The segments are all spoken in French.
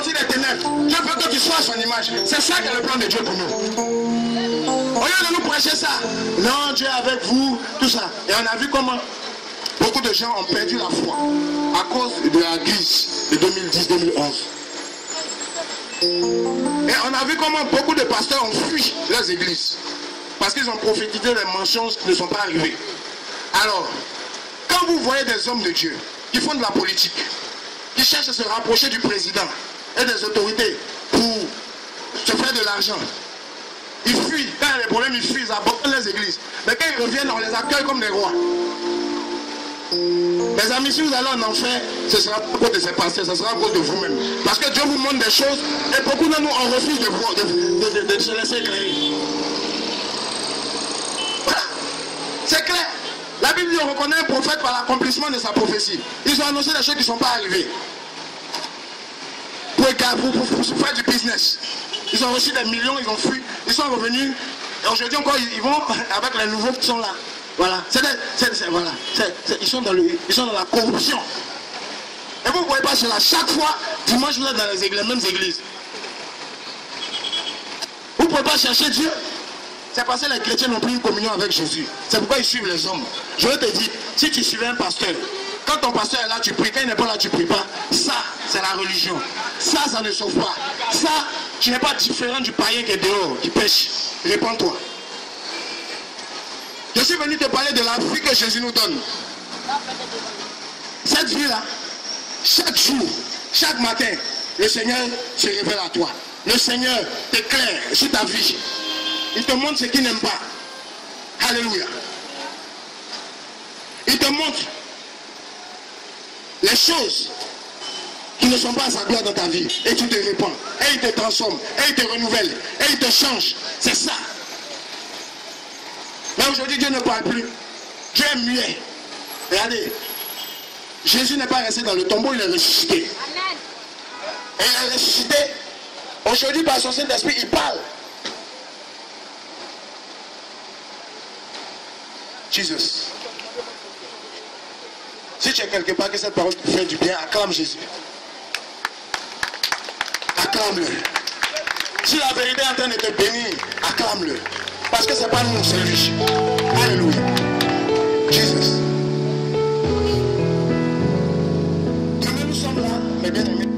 sortir des ténèbres. Dieu veut que tu sois à son image. C'est ça qui est le plan de Dieu pour nous. Au lieu de nous prêcher ça, non, Dieu est avec vous, tout ça. Et on a vu comment beaucoup de gens ont perdu la foi à cause de la crise de 2010-2011. Et on a vu comment beaucoup de pasteurs ont fui leurs églises parce qu'ils ont prophétisé des mensonges qui ne sont pas arrivés. Alors, quand vous voyez des hommes de Dieu qui font de la politique, qui cherchent à se rapprocher du président et des autorités pour se faire de l'argent, ils fuient. Quand il y a des problèmes, ils fuient, ils abandonnent les églises. Mais quand ils reviennent, on les accueille comme des rois. Mes amis, si vous allez en enfer, ce sera pas à cause de ces pasteurs, ce sera à cause de vous-même. Parce que Dieu vous montre des choses et beaucoup de nous, on refuse de se laisser éclairer. Voilà. C'est clair. La Bible dit on reconnaît un prophète par l'accomplissement de sa prophétie. Ils ont annoncé des choses qui ne sont pas arrivées. Pour faire du business. Ils ont reçu des millions, ils ont fui, ils sont revenus. Et aujourd'hui encore, ils vont avec les nouveaux qui sont là. Voilà. Voilà. Ils sont dans la corruption. Et vous ne voyez pas cela. Chaque fois, dimanche, vous êtes dans les mêmes églises. Vous ne pouvez pas chercher Dieu. C'est parce que les chrétiens n'ont pris une communion avec Jésus. C'est pourquoi ils suivent les hommes. Je veux te dire, si tu suivais un pasteur, quand ton pasteur est là, tu pries. Quand il n'est pas là, tu ne pries pas. Ça, c'est la religion. Ça ne sauve pas. Ça, tu n'es pas différent du païen qui est dehors, qui pêche. Réponds-toi. Je suis venu te parler de la vie que Jésus nous donne. Cette vie-là, chaque jour, chaque matin, le Seigneur se révèle à toi. Le Seigneur t'éclaire sur ta vie. Il te montre ce qu'il n'aime pas. Alléluia. Il te montre les choses qui ne sont pas à sa gloire dans ta vie. Et tu te répands. Et il te transforme. Et il te renouvelle. Et il te change. C'est ça. Mais aujourd'hui, Dieu ne parle plus. Dieu est muet. Regardez. Jésus n'est pas resté dans le tombeau, il est ressuscité. Amen. Et il est ressuscité. Aujourd'hui, par son Saint-Esprit, il parle. Jesus. Si tu es quelque part que cette parole te fait du bien, acclame Jésus. Acclame-le. Si la vérité est en train de te bénir, acclame-le. Parce que ce n'est pas nous, c'est lui. Alléluia. Jesus. Demain nous sommes là, mes bien-aimés.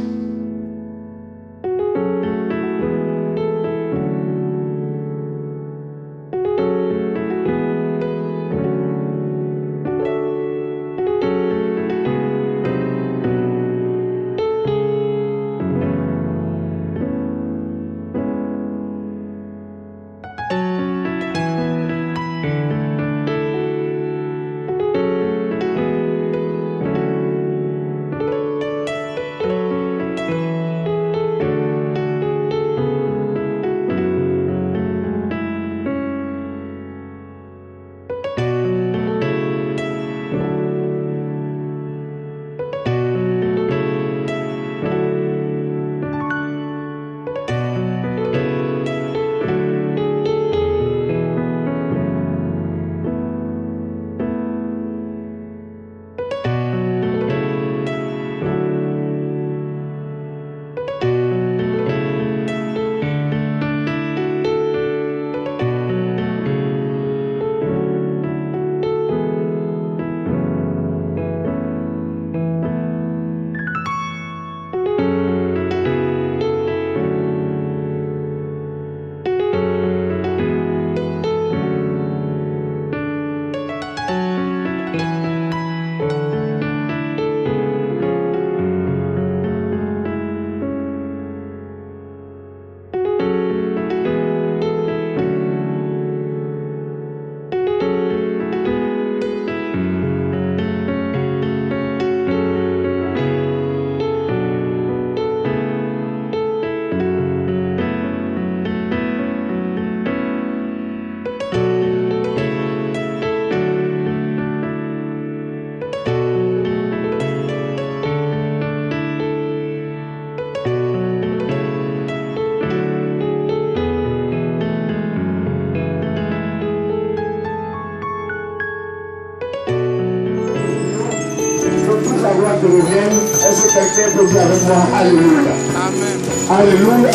te revienne. Est-ce que quelqu'un peut dire avec moi Alléluia? Amen. Alléluia.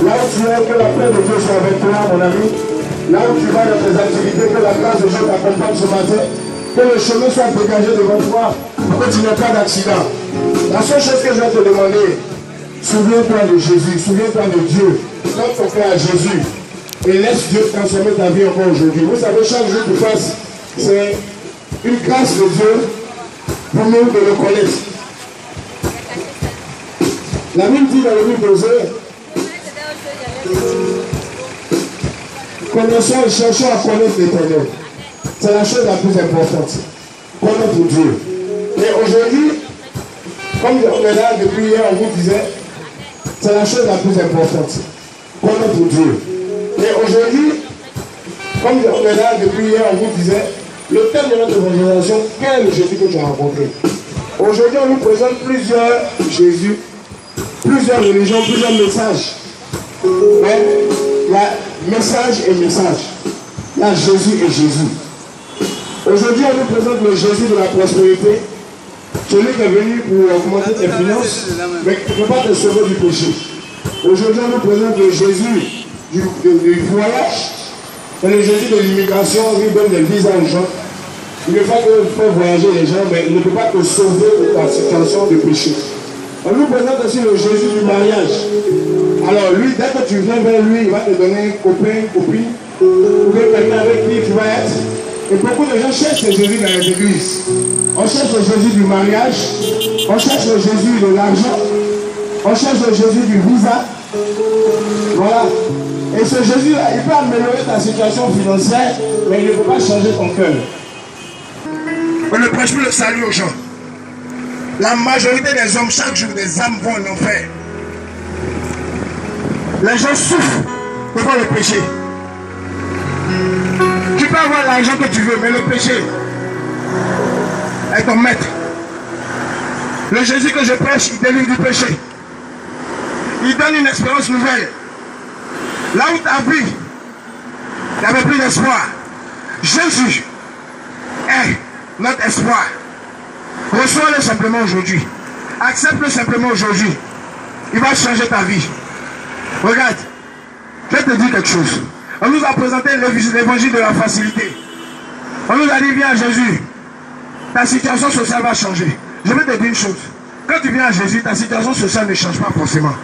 Là où tu es, que la paix de Dieu soit avec toi, mon ami. Là où tu vas dans tes activités, que la grâce de Dieu t'accompagne ce matin. Que le chemin soit dégagé devant toi pour que tu n'aies pas d'accident. La seule chose que je vais te demander, souviens-toi de Jésus, souviens-toi de Dieu. Donne ton cœur à Jésus et laisse Dieu transformer ta vie encore aujourd'hui. Vous savez, chaque jour que tu passes, c'est une grâce de Dieu pour nous de le connaître. La Bible dit dans le livre d'Osée, connaissons et cherchons à connaître l'Éternel. C'est la chose la plus importante. Connaître Dieu. Et aujourd'hui, comme on est là depuis hier, on vous disait, c'est la chose la plus importante. Connaître Dieu. Et aujourd'hui, comme on est là depuis hier, on vous disait, le thème de notre évangélisation, quel est le Jésus que tu as rencontré? Aujourd'hui, on nous présente plusieurs Jésus, plusieurs religions, plusieurs messages. Mais il y a message et message. Il y a Jésus et Jésus. Aujourd'hui, on nous présente le Jésus de la prospérité, celui qui est venu pour augmenter tes finances, mais qui ne peut pas te sauver du péché. Aujourd'hui, on nous présente le Jésus du voyage, et le Jésus de l'immigration, il donne des visas aux gens. Il ne fait que faire voyager les gens, mais il ne peut pas te sauver de ta situation de péché. On nous présente aussi le Jésus du mariage. Alors lui, dès que tu viens vers lui, il va te donner un copain, copine, ou quelqu'un avec qui tu vas être. Et beaucoup de gens cherchent ce Jésus dans les églises. On cherche le Jésus du mariage, on cherche le Jésus de l'argent, on cherche le Jésus du visa. Voilà. Et ce Jésus-là, il peut améliorer ta situation financière, mais il ne peut pas changer ton cœur. On ne prêche plus le salut aux gens. La majorité des hommes, chaque jour, des âmes vont en enfer. Les gens souffrent devant le péché. Tu peux avoir l'argent que tu veux, mais le péché est ton maître. Le Jésus que je prêche, il délivre du péché. Il donne une espérance nouvelle. Là où ta vie, il n'y avait plus d'espoir. Jésus est notre espoir. Reçois-le simplement aujourd'hui. Accepte-le simplement aujourd'hui. Il va changer ta vie. Regarde, je vais te dire quelque chose. On nous a présenté l'évangile de la facilité. On nous a dit, viens à Jésus. Ta situation sociale va changer. Je vais te dire une chose. Quand tu viens à Jésus, ta situation sociale ne change pas forcément.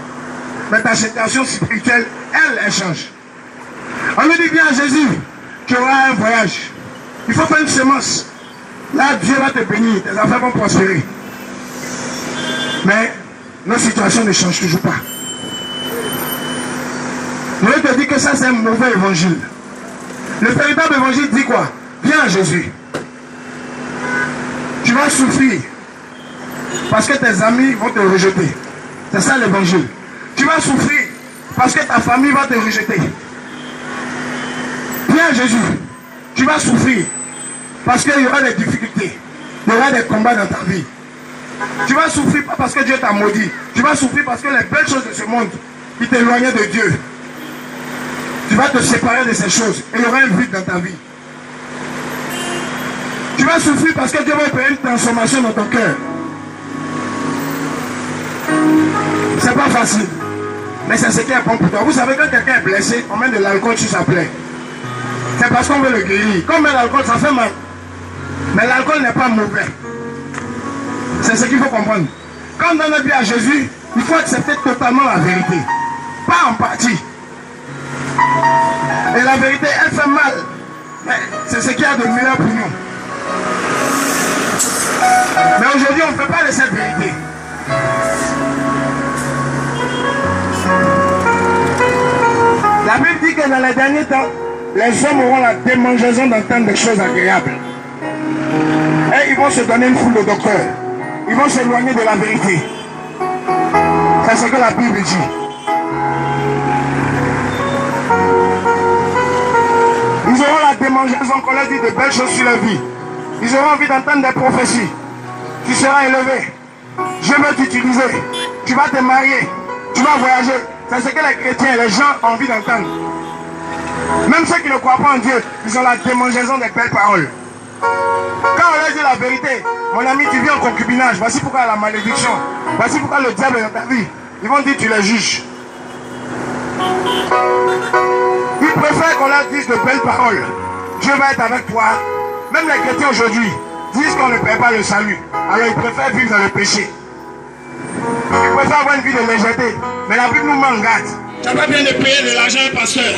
Mais ta situation spirituelle, elle change. On nous dit, viens à Jésus. Tu auras un voyage. Il faut faire une semence. Là, Dieu va te bénir. Tes affaires vont prospérer. Mais nos situations ne changent toujours pas. Je vais te dire que ça, c'est un mauvais évangile. Le véritable évangile dit quoi? Viens à Jésus. Tu vas souffrir. Parce que tes amis vont te rejeter. C'est ça l'évangile. Tu vas souffrir. Parce que ta famille va te rejeter. Viens à Jésus. Tu vas souffrir. Parce qu'il y aura des difficultés. Il y aura des combats dans ta vie. Tu vas souffrir pas parce que Dieu t'a maudit. Tu vas souffrir parce que les belles choses de ce monde, qui t'éloignaient de Dieu. Tu vas te séparer de ces choses. Et il y aura un vide dans ta vie. Tu vas souffrir parce que Dieu va opérer une transformation dans ton cœur. C'est pas facile. Mais c'est ce qui est bon pour toi. Vous savez, quand quelqu'un est blessé, on met de l'alcool sur sa plaie. C'est parce qu'on veut le guérir. Quand on met l'alcool, ça fait mal. Mais l'alcool n'est pas mauvais. C'est ce qu'il faut comprendre. Quand on donne notre vie à Jésus, il faut accepter totalement la vérité. Pas en partie. Et la vérité, elle fait mal. Mais c'est ce qu'il y a de meilleur pour nous. Mais aujourd'hui, on ne peut pas laisser cette vérité. La Bible dit que dans les derniers temps, les hommes auront la démangeaison d'entendre des choses agréables. Et ils vont se donner une foule de docteurs. Ils vont s'éloigner de la vérité. C'est ce que la Bible dit. Ils auront la démangeaison qu'on leur dit de belles choses sur leur vie. Ils auront envie d'entendre des prophéties. Tu seras élevé. Je vais t'utiliser. Tu vas te marier. Tu vas voyager. C'est ce que les chrétiens et les gens ont envie d'entendre. Même ceux qui ne croient pas en Dieu, ils ont la démangeaison des belles paroles. Quand on leur dit la vérité, mon ami, tu vis en concubinage, voici pourquoi la malédiction, voici pourquoi le diable est dans ta vie. Ils vont dire tu les juges. Ils préfèrent qu'on leur dise de belles paroles. Dieu va être avec toi. Même les chrétiens aujourd'hui disent qu'on ne paie pas le salut. Alors ils préfèrent vivre dans le péché. Ils préfèrent avoir une vie de légèreté. Mais la Bible nous met en garde. Tu n'as pas besoin de payer de l'argent à un pasteur.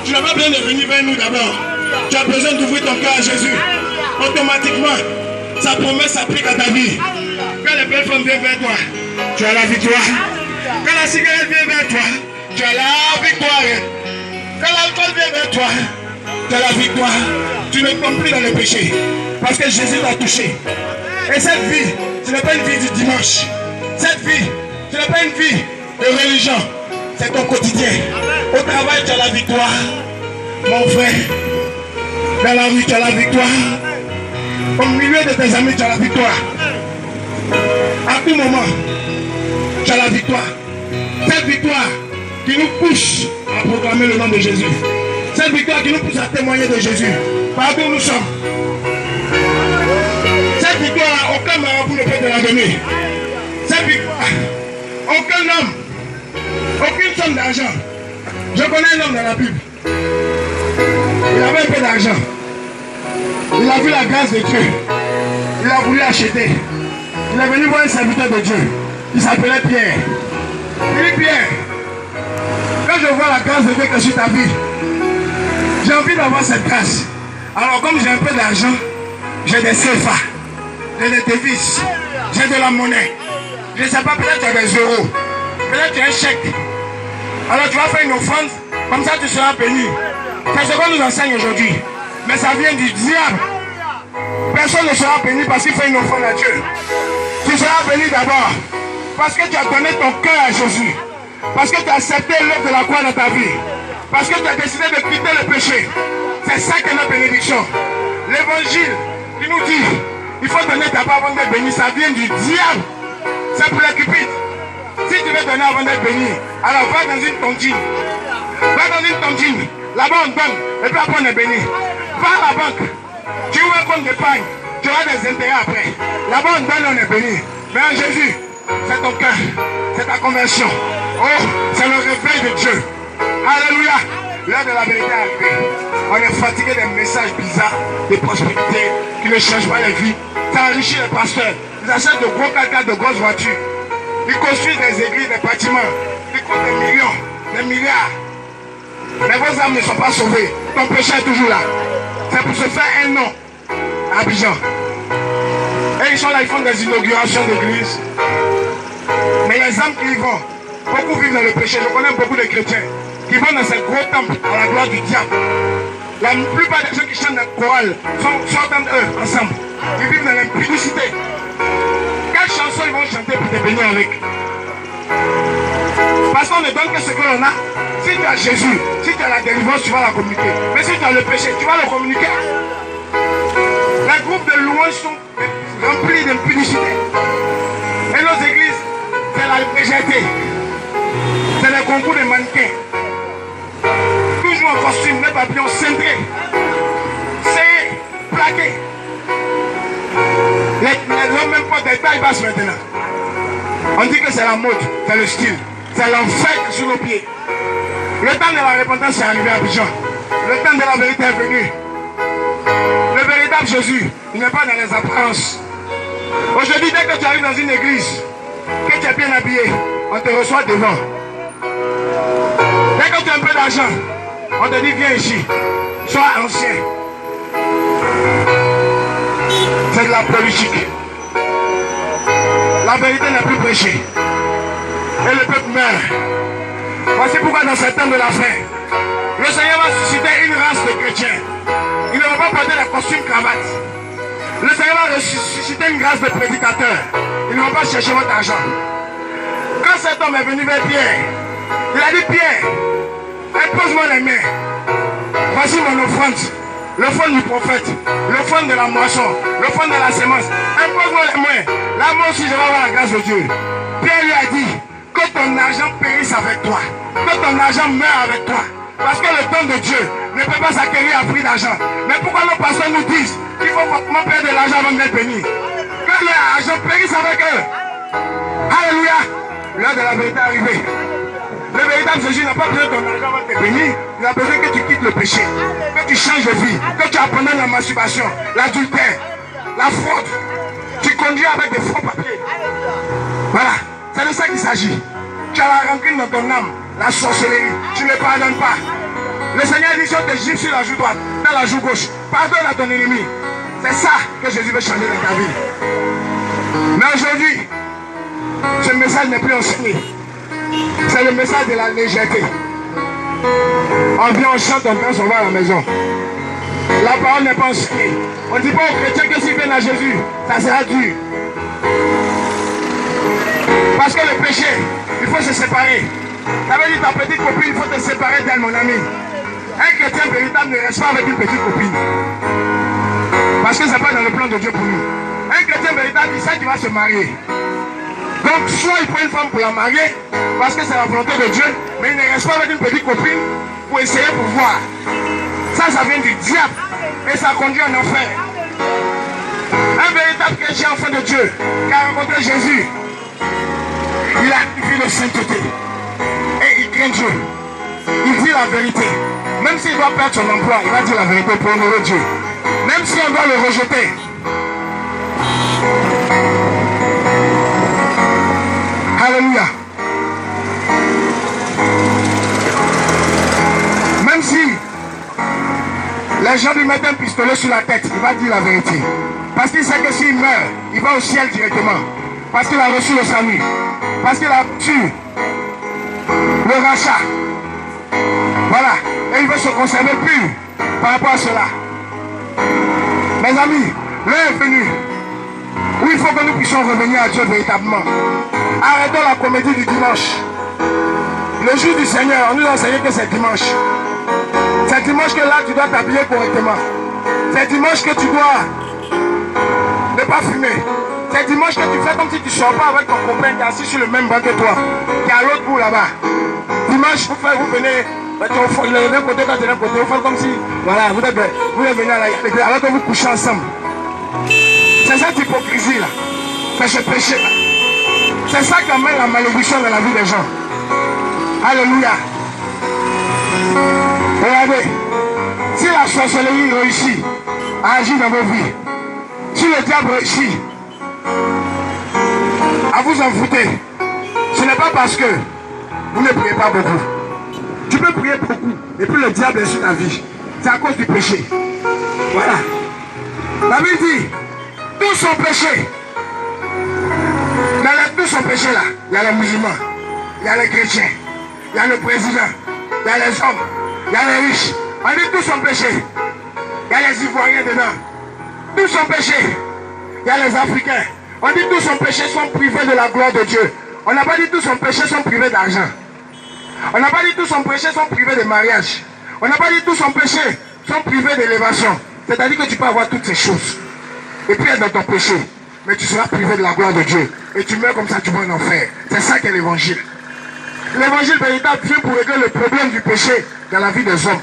Tu n'as pas besoin de venir vers nous d'abord. Tu as besoin d'ouvrir ton cœur à Jésus. Automatiquement, sa promesse s'applique à ta vie. Quand les belles femmes viennent vers toi, tu as la victoire. Quand la cigarette vient vers toi, tu as la victoire. Quand l'alcool vient vers toi, tu as la victoire. Tu ne tombes plus dans le péché. Parce que Jésus t'a touché. Et cette vie, ce n'est pas une vie du dimanche. Cette vie, ce n'est pas une vie de religion. C'est ton quotidien. Au travail, tu as la victoire. Mon frère, dans la rue, tu as la victoire. Au milieu de tes amis, tu as la victoire. À tout moment, tu as la victoire. Cette victoire qui nous pousse à proclamer le nom de Jésus. Cette victoire qui nous pousse à témoigner de Jésus. Partout où nous sommes. Cette victoire, aucun marabout ne peut te la donner. Cette victoire, aucun homme, aucune somme d'argent. Je connais un homme dans la Bible. Il avait un peu d'argent. Il a vu la grâce de Dieu. Il a voulu acheter. Il est venu voir un serviteur de Dieu. Il s'appelait Pierre. Il dit Pierre, quand je vois la grâce de Dieu qui est sur ta vie, j'ai envie d'avoir cette grâce. Alors comme j'ai un peu d'argent, j'ai des CFA, j'ai des devises, j'ai de la monnaie. Je ne sais pas, peut-être tu as des euros, peut-être tu as un chèque. Alors tu vas faire une offrande, comme ça tu seras béni. C'est ce qu'on nous enseigne aujourd'hui. Mais ça vient du diable. Personne ne sera béni parce qu'il fait une offrande à Dieu. Tu seras béni d'abord parce que tu as donné ton cœur à Jésus. Parce que tu as accepté l'œuvre de la croix dans ta vie. Parce que tu as décidé de quitter le péché. C'est ça que notre bénédiction. L'évangile qui nous dit il faut donner ta part avant d'être béni, ça vient du diable. C'est pour les cupides. Si tu veux donner avant d'être béni, alors va dans une tontine. Va dans une tontine. Là-bas on donne, et puis après on est béni. Va à la banque, tu ouvres un compte d'épargne, tu auras des intérêts après. Là-bas on donne, on est béni. Mais en Jésus, c'est ton cœur, c'est ta conversion. Oh, c'est le réveil de Dieu. Alléluia. L'heure de la vérité est arrivée. On est fatigué des messages bizarres, des prospérités qui ne changent pas les vies. Ça enrichit les pasteurs. Ils achètent de gros caca, de grosses voitures. Ils construisent des églises, des bâtiments. Ils comptent des millions, des milliards. Mais vos âmes ne sont pas sauvées. Ton péché est toujours là. C'est pour se faire un nom à Abidjan. Et ils sont là, ils font des inaugurations d'églises. Mais les âmes qui y vont, beaucoup vivent dans le péché. Je connais beaucoup de chrétiens qui vont dans ces gros temples à la gloire du diable. La plupart des gens qui chantent dans le choral sont entre eux ensemble. Ils vivent dans l'impudicité. Quelle chanson ils vont chanter pour te bénir avec? Parce qu'on ne donne que ce que l'on a. Si tu as Jésus, si tu as la délivrance, tu vas la communiquer. Mais si tu as le péché, tu vas le communiquer. Les groupes de louanges sont remplis d'impudicité. Et nos églises, c'est la légèreté. C'est les concours de mannequins. Toujours en costume, les papillons cintrés. C'est plaqué. Les hommes même pas des tailles basses maintenant. On dit que c'est la mode, c'est le style. C'est l'enfer sur nos pieds. Le temps de la repentance est arrivé à Abidjan. Le temps de la vérité est venu. Le véritable Jésus, il n'est pas dans les apparences. Aujourd'hui, dès que tu arrives dans une église, que tu es bien habillé, on te reçoit devant. Dès que tu as un peu d'argent, on te dit viens ici. Sois ancien. C'est de la politique. La vérité n'est plus prêchée. Et le peuple meurt. Voici pourquoi dans ce temps de la fin, le Seigneur va susciter une race de chrétiens. Ils ne vont pas porter les costumes cravates. Le Seigneur va susciter une race de prédicateurs. Ils ne vont pas chercher votre argent. Quand cet homme est venu vers Pierre, il a dit Pierre, impose-moi les mains. Voici mon offrande. L'offrande du prophète, l'offrande de la moisson, l'offrande de la semence. Impose-moi les mains. Là, moi aussi, je vais avoir la grâce de Dieu. Pierre lui a dit que ton argent périsse avec toi. Que ton argent meure avec toi. Parce que le temps de Dieu n'est peut pas s'acquérir à prix d'argent. Mais pourquoi nos pasteurs nous disent qu'il faut forcément perdre de l'argent avant d'être béni? Que l'argent périsse avec eux. Alléluia. L'heure de la vérité est arrivée. Le véritable Jésus n'a pas besoin de ton argent avant d'être béni. Il a besoin que tu quittes le péché, que tu changes de vie, que tu abandonnes la masturbation, l'adultère, la fraude. Tu conduis avec des faux papiers. Voilà, c'est de ça qu'il s'agit. Tu as la rancune dans ton âme, la sorcellerie, tu ne pardonnes pas. Le Seigneur dit, si on te gifle sur la joue droite, dans la joue gauche, pardonne à ton ennemi. C'est ça que Jésus veut changer dans ta vie. Mais aujourd'hui, ce message n'est plus enseigné. C'est le message de la légèreté. On vient, on chante, on danse, on va à la maison. La parole n'est pas enseignée. On ne dit pas aux chrétiens que s'ils viennent à Jésus, ça sera dur. Parce que le péché, il faut se séparer. Ça veut dire ta petite copine, il faut te séparer d'elle, mon ami. Un chrétien véritable ne reste pas avec une petite copine. Parce que ce n'est pas dans le plan de Dieu pour nous. Un chrétien véritable, il sait qu'il va se marier. Donc, soit il prend une femme pour la marier, parce que c'est la volonté de Dieu, mais il ne reste pas avec une petite copine pour essayer pour voir. Ça vient du diable et ça conduit en enfer. Un véritable chrétien, enfant de Dieu, qui a rencontré Jésus, il a une vie de sainteté et il craint Dieu. Il dit la vérité. Même s'il doit perdre son emploi, il va dire la vérité pour honorer Dieu. Même si on doit le rejeter. Alléluia. Même si les gens lui mettent un pistolet sur la tête, il va dire la vérité. Parce qu'il sait que s'il meurt, il va au ciel directement. Parce qu'il a reçu le salut. Parce qu'il a reçu le rachat. Voilà. Et il veut se conserver pur par rapport à cela. Mes amis, l'heure est venue où il faut que nous puissions revenir à Dieu véritablement. Arrêtons la comédie du dimanche. Le jour du Seigneur, on nous a enseigné que c'est dimanche. C'est dimanche que là, tu dois t'habiller correctement. C'est dimanche que tu dois ne pas fumer. C'est dimanche que tu fais comme si tu ne sors pas avec ton copain qui est assis sur le même banc que toi, qui est à l'autre bout là-bas. Dimanche, vous venez, le même côté, quand tu es de l'autre côté, vous faites comme si, voilà, vous êtes venus à la alors que vous couchez ensemble. C'est cette hypocrisie-là. C'est ce péché-là. C'est ça qui amène la malédiction dans la vie des gens. Alléluia. Regardez, si la sorcellerie réussit à agir dans vos vies, si le diable réussit à vous envoûter, ce n'est pas parce que vous ne priez pas beaucoup. Tu peux prier beaucoup, et puis le diable est sur ta vie. C'est à cause du péché. Voilà. La Bible dit, tous sont péchés. Dans tous sont péchés là, il y a les musulmans, il y a les chrétiens, il y a le président, il y a les hommes, il y a les riches. On dit tous sont péchés. Il y a les Ivoiriens dedans. Tous sont péchés. Il y a les Africains. On dit tous sont péchés, sont privés de la gloire de Dieu. On n'a pas dit tous sont péchés, sont privés d'argent. On n'a pas dit tous sont péchés, sont privés de mariage. On n'a pas dit tous sont péchés, sont privés d'élévation. C'est-à-dire que tu peux avoir toutes ces choses. Et puis être dans ton péché. Mais tu seras privé de la gloire de Dieu. Et tu meurs comme ça, tu vas en enfer. C'est ça qu'est l'évangile. L'évangile véritable vient pour régler le problème du péché dans la vie des hommes.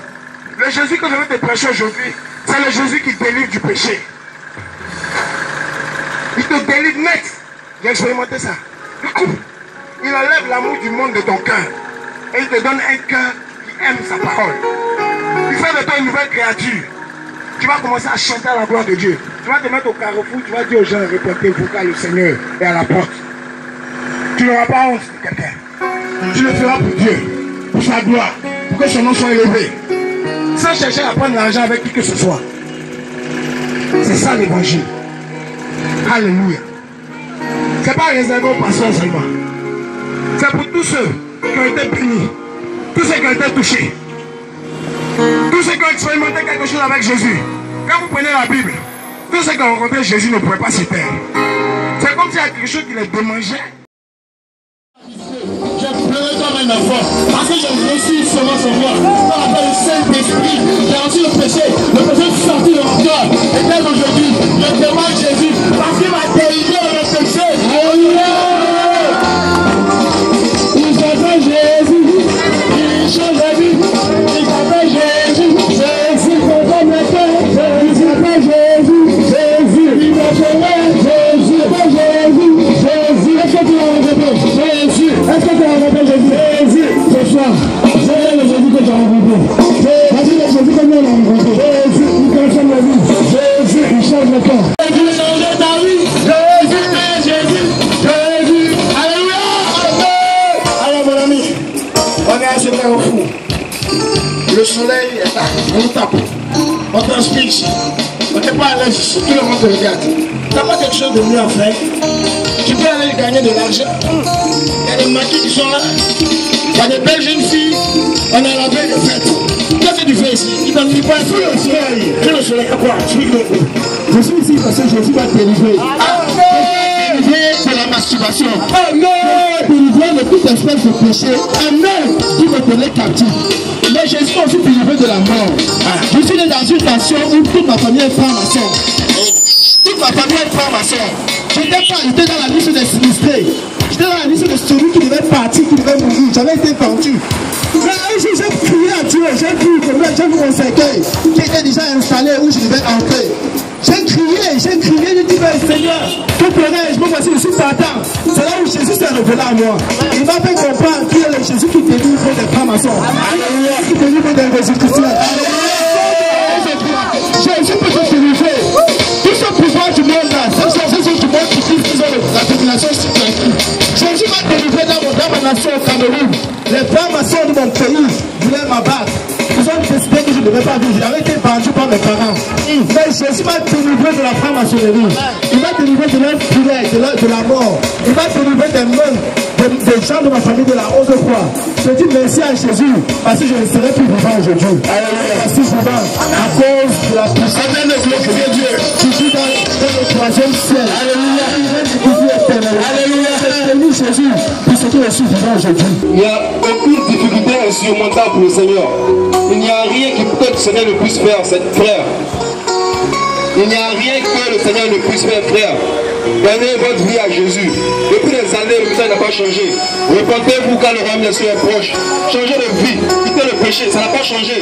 Le Jésus que je veux te prêcher aujourd'hui, c'est le Jésus qui délivre du péché. Il te délivre net. J'ai expérimenté ça. Il enlève l'amour du monde de ton cœur. Et il te donne un cœur qui aime sa parole. Il fait de toi une nouvelle créature. Tu vas commencer à chanter à la gloire de Dieu. Tu vas te mettre au carrefour, tu vas dire aux gens, répétez-vous car le Seigneur est à la porte. Tu n'auras pas honte de quelqu'un. Tu le feras pour Dieu, pour sa gloire, pour que son nom soit élevé. Sans chercher à prendre l'argent avec qui que ce soit. C'est ça l'évangile. Alléluia. Ce n'est pas réservé aux pasteurs seulement. C'est pour tous ceux qui ont été bénis, tous ceux qui ont été touchés, tous ceux qui ont expérimenté quelque chose avec Jésus. Quand vous prenez la Bible, tous ceux qui ont rencontré Jésus ne pourraient pas se taire. C'est comme s'il y a quelque chose qui les démangeait. J'ai pleuré comme un enfant parce que j'ai reçu une semence en moi. Par rapport au Saint-Esprit, j'ai reçu le péché est sorti de mon cœur. Et dès aujourd'hui, je demande Jésus parce qu'il m'a délivré de mon péché. Il s'appelle Jésus, il change la vie, il s'appelle Jésus. Le soleil est là, on nous tape. On transpire ici. On n'est pas à l'aise ici, tout le monde te regarde. Tu n'as pas quelque chose de mieux à faire. Tu peux aller gagner de l'argent. Il y a des maquis qui sont là. Il y a des belles jeunes filles. On est à la veille de fête. Qu'est-ce que tu fais ici? Il ne pas sous le soleil. Sous le soleil, à quoi? Je suis ici parce que Jésus va te délivrer. C'est la masturbation. Amen. Délivrer de toute espèce de péché. Amen. Qui me tenait captif. Mais Jésus m'a aussi délivré de la mort. Je suis né dans une nation où toute ma famille est franc-maçon. Toute ma famille est franc-maçon. J'étais dans la liste des sinistrés. J'étais dans la liste de celui qui devait partir, qui devait mourir. J'avais été pendu. Mais un jour, j'ai crié à Dieu. J'ai vu mon cercueil qui était déjà installé où je devais entrer. J'ai crié, j'ai dit, Seigneur, que ferais-je? Moi, voici, je suis partant. C'est là où Jésus s'est révélé à moi. Il m'a fait comprendre qu'il est le Jésus qui délivre des francs-maçons. Qui délivre des résurrections. Jésus peut te délivrer. Tout ce pouvoir du monde là, c'est ce du monde qui dit la population supplétive. Jésus m'a délivré dans ma nation au Cameroun. Les francs-maçons de mon pays voulaient m'abattre. Ils ont décidé que je ne devais pas vivre. J'avais été vendu par mes parents. Mais Jésus m'a délivré de la franc-maçonnerie. Il m'a délivré de l'infidèle, de la mort. Il m'a délivré des mains des gens de ma famille de la haute croix. Je dis merci à Jésus parce que je ne serai plus vivant aujourd'hui. Merci vivant à cause de la puissance de Dieu. Je suis dans le troisième ciel. Alléluia. Alléluia. C'est béni Jésus pour ce que je suis vivant aujourd'hui. Il n'y a aucune difficulté insurmontable pour le Seigneur. Il n'y a rien qui peut le Seigneur ne puisse faire, frère. Il n'y a rien que le Seigneur ne puisse faire, frère. Donnez votre vie à Jésus. Depuis des années, le message n'a pas changé. Repentez-vous quand le royaume de Dieu est proche. Changez de vie, quittez le péché, ça n'a pas changé.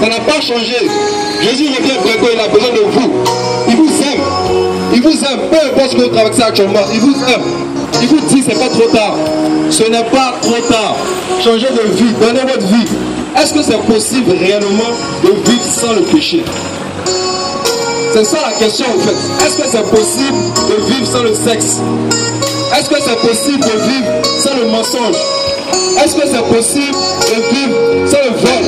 Ça n'a pas changé. Jésus revient bientôt, il a besoin de vous. Il vous aime. Il vous aime, peu importe ce que vous traversez actuellement. Il vous aime. Il vous dit, c'est pas trop tard. Ce n'est pas trop tard. Changez de vie, donnez votre vie. Est-ce que c'est possible réellement de vivre sans le péché? C'est ça la question en fait. Est-ce que c'est possible de vivre sans le sexe? Est-ce que c'est possible de vivre sans le mensonge? Est-ce que c'est possible de vivre sans le vol?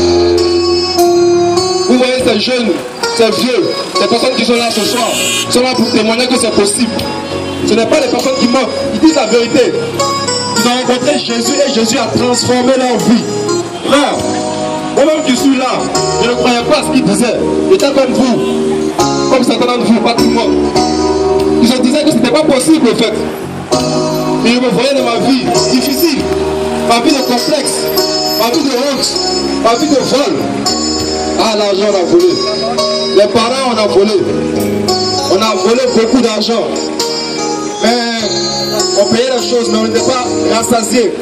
Vous voyez ces jeunes, ces vieux, ces personnes qui sont là ce soir, sont là pour témoigner que c'est possible. Ce n'est pas des personnes qui mentent, ils disent la vérité. Ils ont rencontré Jésus et Jésus a transformé leur vie. Frère, moi-même qui suis là, je ne croyais pas à ce qu'il disait. J'étais comme vous, comme certains d'entre vous, pas tout le monde. Ils se disaient que ce n'était pas possible en fait. Et je me voyais dans ma vie difficile, ma vie de complexe, ma vie de honte, ma vie de vol. Ah, l'argent on a volé. Les parents on a volé. On a volé beaucoup d'argent. Mais on payait les choses, mais on n'était pas rassasiés.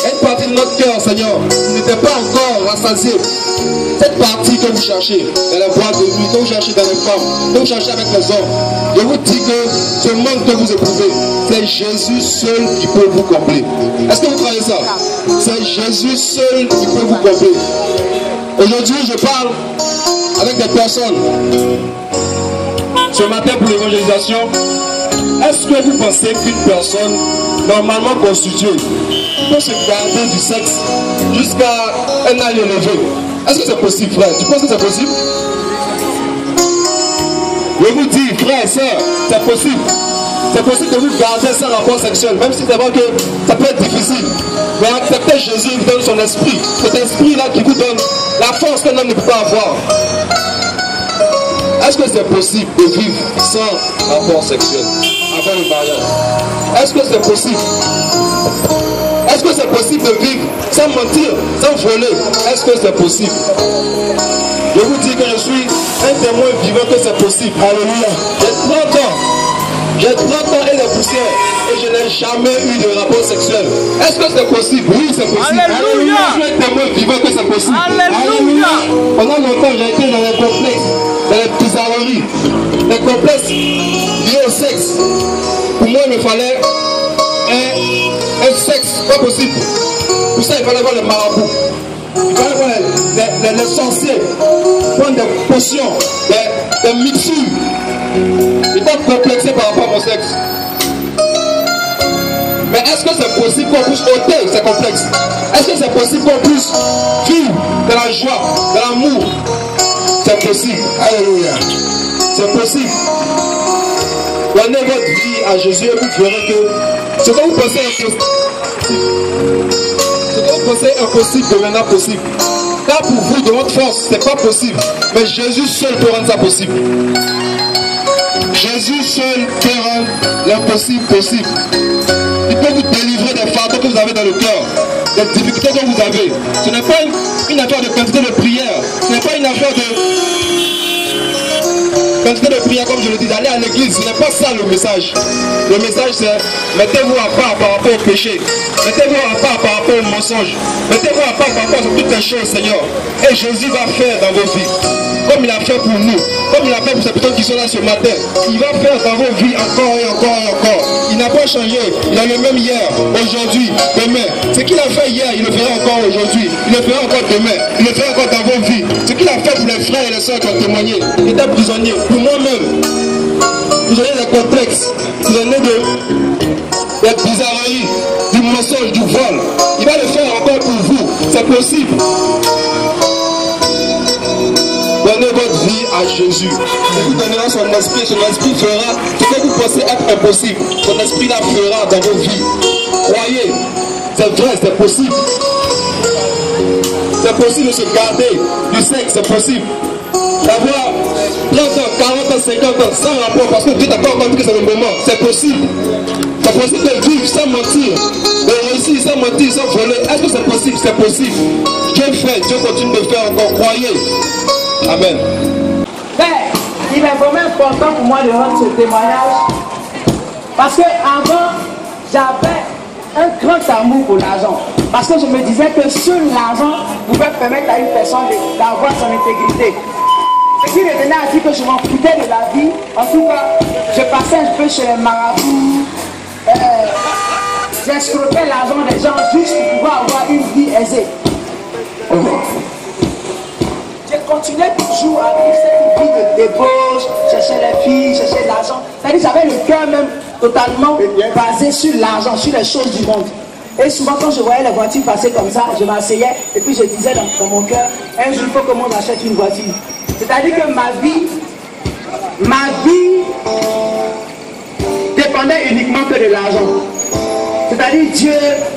Une partie de notre cœur, Seigneur, n'était pas encore rassasié. Cette partie que vous cherchez dans les boîtes de nuit, que vous cherchez dans les femmes, que vous cherchez avec les hommes, je vous dis que ce manque que vous éprouvez, c'est Jésus seul qui peut vous combler. Est-ce que vous croyez ça? C'est Jésus seul qui peut vous combler. Aujourd'hui, je parle avec des personnes. Ce matin pour l'évangélisation, est-ce que vous pensez qu'une personne normalement constituée peut se garder du sexe jusqu'à un âge élevé? Est-ce que c'est possible, frère? Tu penses que c'est possible? Je vous dis, frère et soeur, c'est possible. C'est possible de vous garder sans rapport sexuel, même si c'est vrai que ça peut être difficile. Mais acceptez Jésus, il vous donne son esprit. Cet esprit-là qui vous donne la force qu'un homme ne peut pas avoir. Est-ce que c'est possible de vivre sans rapport sexuel avant le mariage? Est-ce que c'est possible? Est-ce que c'est possible de vivre sans mentir, sans voler? Est-ce que c'est possible? Je vous dis que je suis un témoin vivant que c'est possible. Alléluia. J'ai 30 ans et des poussières et je n'ai jamais eu de rapport sexuel. Est-ce que c'est possible? Oui, c'est possible. Alléluia. Je suis un témoin vivant que c'est possible. Alléluia. Pendant longtemps, j'ai été dans les complexes, dans les bizarreries, les complexes liés au sexe. Pour moi, il me fallait un sexe pas possible. Pour ça, il fallait voir les marabouts. Il fallait voir les sorciers, prendre des potions, des mixtures. J'étais complexé par rapport à mon sexe. Mais est-ce que c'est possible qu'on puisse ôter ces complexes? Est-ce que c'est possible qu'on puisse vivre de la joie, possible. Alléluia. C'est possible. Donnez votre vie à Jésus et vous verrez que ce que vous pensez impossible, ce que vous pensez impossible deviendra possible. Car pour vous, de votre force, ce n'est pas possible. Mais Jésus seul peut rendre ça possible. Jésus seul peut rendre l'impossible possible. Il peut vous délivrer des fardeaux que vous avez dans le cœur, des difficultés que vous avez. Ce n'est pas une affaire de quantité de prière. Ce n'est pas une affaire de quantité de prière, comme je le dis, d'aller à l'église. Ce n'est pas ça le message. Le message c'est mettez-vous à part par rapport au péché. Mettez-vous à part par rapport au mensonge. Mettez-vous à part par rapport à toutes les choses, Seigneur. Et Jésus va faire dans vos vies. Comme il a fait pour nous. Comme il a fait pour ces personnes qui sont là ce matin. Il va faire dans vos vies encore et encore et encore. Il n'a pas changé. Il est le même hier, aujourd'hui, demain. Ce qu'il a fait hier, il le fera encore aujourd'hui. Il le fera encore demain. Il le fera encore dans vos vies. Ce qu'il a fait pour les frères et les soeurs qui ont témoigné. Il était prisonnier. Pour moi-même. Prisonnier des complexes. Prisonnier des bizarreries, du mensonge, du vol. Il va le faire encore pour vous. C'est possible. Donnez votre vie à Jésus. Il vous donnera son esprit. Son esprit fera ce que vous pensez être impossible. Son esprit la fera dans vos vies. Croyez. C'est vrai, c'est possible. C'est possible de se garder du sexe, c'est possible. D'avoir 30 ans, 40 ans, 50 ans, sans rapport, parce que Dieu t'a pas encore dit que c'est le moment. C'est possible. C'est possible de vivre sans mentir, de réussir sans mentir, sans voler. Est-ce que c'est possible? C'est possible. Dieu fait, Dieu continue de faire encore. Croyez. Amen. Père, il est vraiment important pour moi de rendre ce témoignage. Parce que avant, j'avais un grand amour pour l'argent. Parce que je me disais que seul l'argent pouvait permettre à une personne d'avoir son intégrité. Ce qui revenait à dire que je m'en foutais de la vie. En tout cas, je passais un peu chez les marabouts. J'escroquais l'argent des gens juste pour pouvoir avoir une vie aisée. Je continuais toujours à vivre cette vie de débauche, chercher les filles, chercher de l'argent. C'est-à-dire que j'avais le cœur même totalement basé sur l'argent, sur les choses du monde. Et souvent quand je voyais les voitures passer comme ça, je m'asseyais et puis je disais dans mon cœur, un jour il faut que moi j'achète une voiture. C'est-à-dire que ma vie dépendait uniquement que de l'argent. C'est-à-dire Dieu,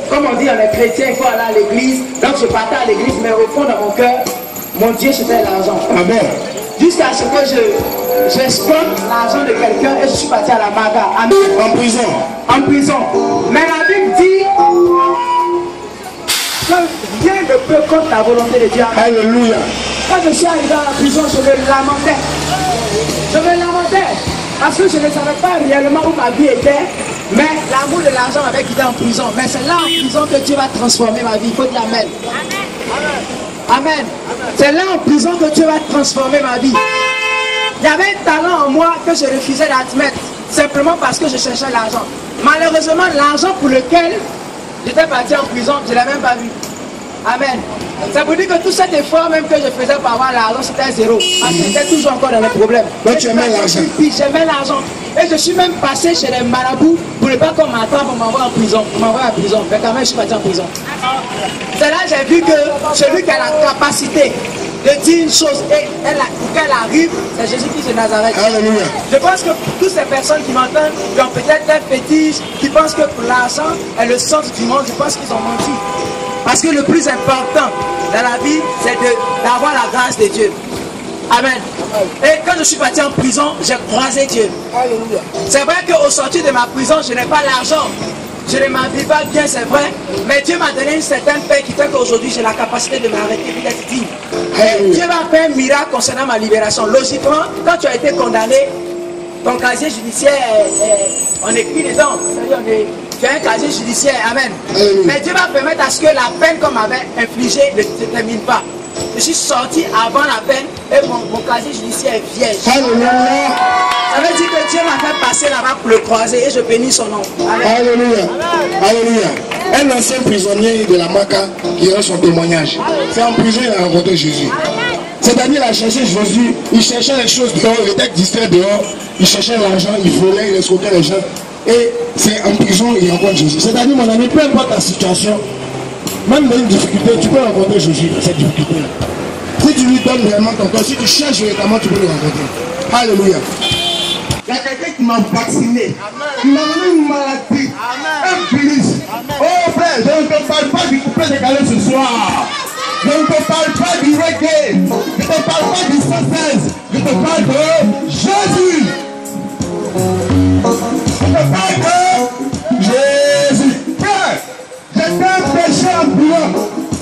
comme on dit dans les chrétiens, il faut aller à l'église. Donc je partais à l'église, mais au fond dans mon cœur, mon Dieu c'était l'argent. Amen. Jusqu'à ce que j'exploite l'argent de quelqu'un et je suis parti à la maga. Amen. En prison. En prison. Mais la Bible dit que rien ne peut contre la volonté de Dieu. Alléluia. Quand je suis arrivé à la prison, je me lamentais. Je me lamentais. Parce que je ne savais pas réellement où ma vie était. Mais l'amour de l'argent m'avait quitté en prison. Mais c'est là en prison que Dieu va transformer ma vie. Il faut dire Amen. Amen. C'est là en prison que Dieu va transformer ma vie. Il y avait un talent en moi que je refusais d'admettre. Simplement parce que je cherchais l'argent. Malheureusement, l'argent pour lequel j'étais parti en prison, je ne l'ai même pas vu. Amen. Ça veut dire que tout cet effort même que je faisais pour avoir l'argent, c'était zéro. Parce que j'étais toujours encore dans les problèmes. Donc tu aimais l'argent. J'aimais l'argent. Et je suis même passé chez les marabouts pour ne pas qu'on m'attende pour m'envoyer en prison. Pour m'envoyer en prison. Mais quand même, je suis parti en prison. C'est là que j'ai vu que celui qui a la capacité de dire une chose et pour qu'elle arrive, c'est Jésus-Christ de Nazareth. Alléluia. Je pense que pour toutes ces personnes qui m'entendent, qui ont peut-être un fétiche, qui pensent que pour l'argent est le centre du monde, je pense qu'ils ont menti. Parce que le plus important dans la vie, c'est d'avoir la grâce de Dieu. Amen. Et quand je suis parti en prison, j'ai croisé Dieu. Alléluia. C'est vrai qu'au sortir de ma prison, je n'ai pas l'argent. Je ne m'habille pas bien, c'est vrai. Mais Dieu m'a donné une certaine paix qui fait qu'aujourd'hui, j'ai la capacité de m'arrêter et d'être digne. Et Dieu m'a fait un miracle concernant ma libération. Logiquement, quand tu as été condamné, ton casier judiciaire on écrit dedans. C'est-à-dire tu as un casier judiciaire. Amen. Mais Dieu va permettre à ce que la peine qu'on m'avait infligée ne se termine pas. Je suis sorti avant la peine et mon casier judiciaire est vierge. Alléluia. Ça veut dire que Dieu m'a fait passer là-bas pour le croiser et je bénis son nom. Amen. Alléluia. Alléluia. Un ancien prisonnier de la Maca qui rend son témoignage. C'est en prison qu'il a rencontré Jésus. C'est-à-dire il a cherché Jésus, il cherchait les choses dehors, il était distrait dehors, il cherchait l'argent, il volait, il escroquait les gens. Et c'est en prison qu'il rencontre Jésus. C'est-à-dire mon ami, peu importe ta situation, même dans une difficulté, tu peux rencontrer Jésus dans cette difficulté-là. Si tu lui donnes vraiment ton corps, si tu cherches véritablement, tu peux le rencontrer. Alléluia. Il y a quelqu'un qui m'a vacciné, qui m'a donné une maladie, un virus. Oh frère, je ne te parle pas du couplet décalé ce soir. Je ne te parle pas du reggae. Je ne te parle pas du 116. Je te parle de Jésus. Je te parle de Jésus. Frère, j'étais un pécheur ambulant.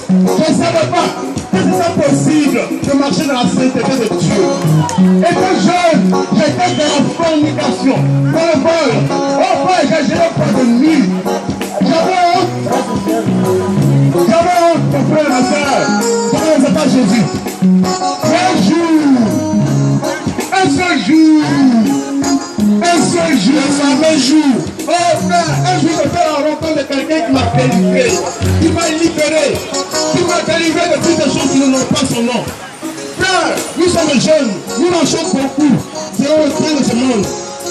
Je ne savais pas que c'était possible de marcher dans la sainteté de Dieu. Étant jeune, j'étais dans la fornication, dans le vol. Oh frère, j'ai géré pas de nuit. J'avais honte, mon frère et ma soeur. Je ne connaissais pas Jésus. Un seul jour, un fameux jour. Oh frère, un jour je fais la rencontre de quelqu'un qui m'a délivré, qui m'a libéré, qui m'a délivré de toutes les choses qui n'ont pas son nom. Frère, nous sommes jeunes, nous marchons beaucoup selon le train de ce monde.